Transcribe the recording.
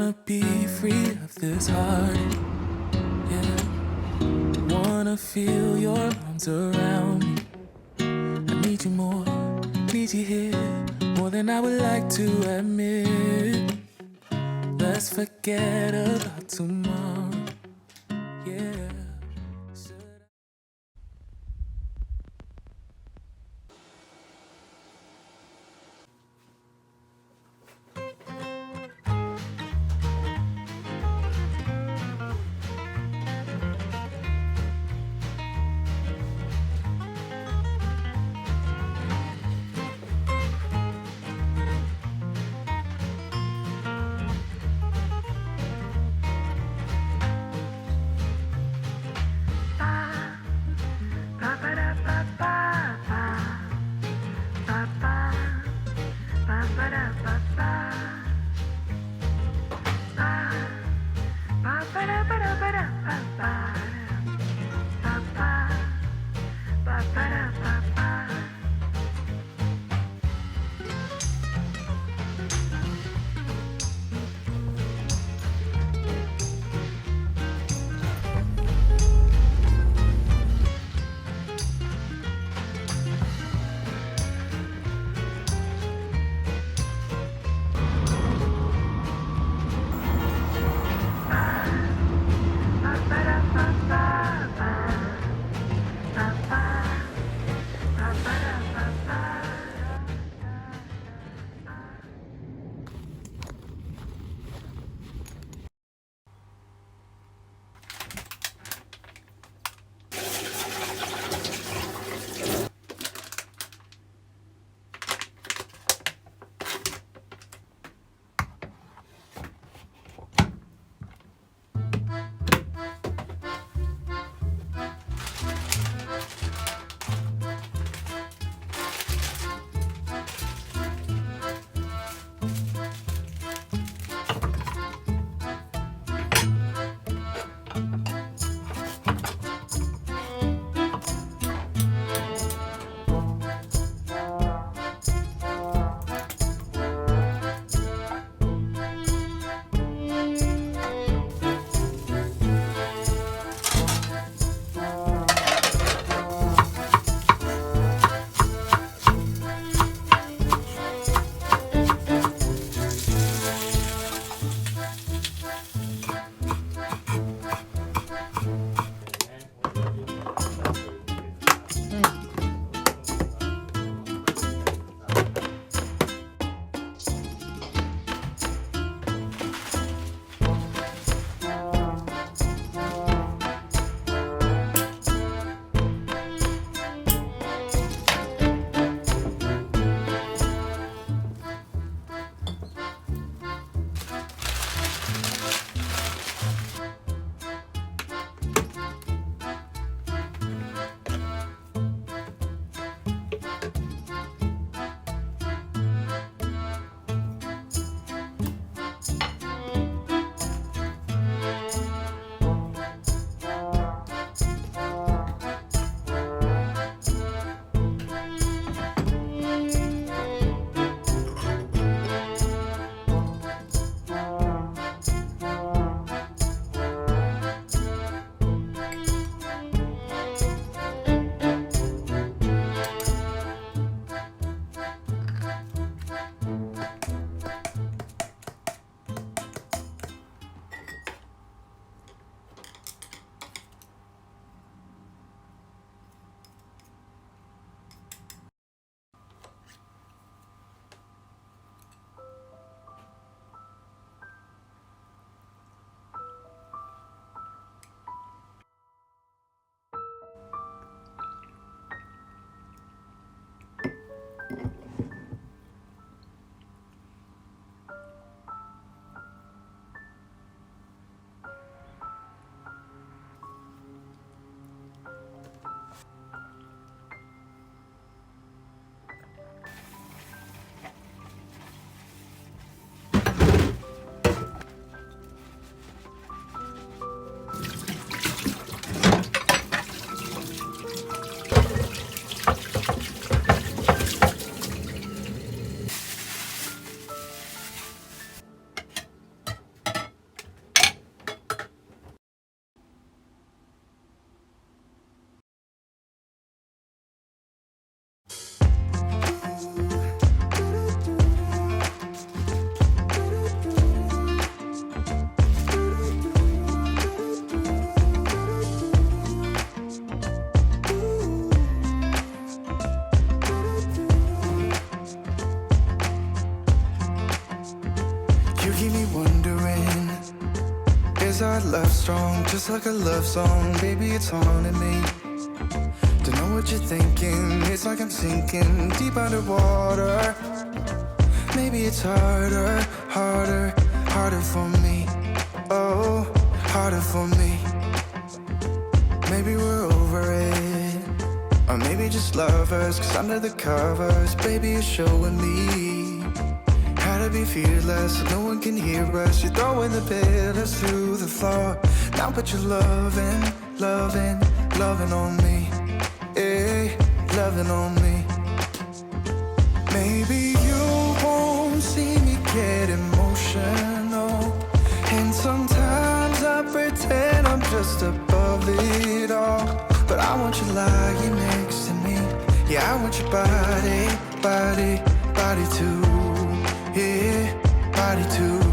wanna be free of this heart, yeah. Wanna feel your arms around me. I need you more, need you here, more than I would like to admit. Let's forget about tomorrow, yeah. You keep me wondering, is our love strong? Just like a love song, baby, it's haunting me. Don't know what you're thinking, it's like I'm sinking deep underwater. Maybe it's harder, harder, harder for me. Oh, harder for me. Maybe we're over it, or maybe just lovers. Cause under the covers, baby, you're showing me how to be fearless so no one can hear us. You're throwing the pillars through the floor. Now put your loving, loving, loving on me. Hey, loving on me. Maybe you won't see me get emotional, and sometimes I pretend I'm just above it all. But I want you lying next to me. Yeah, I want your body, body, body too. Yeah, body too.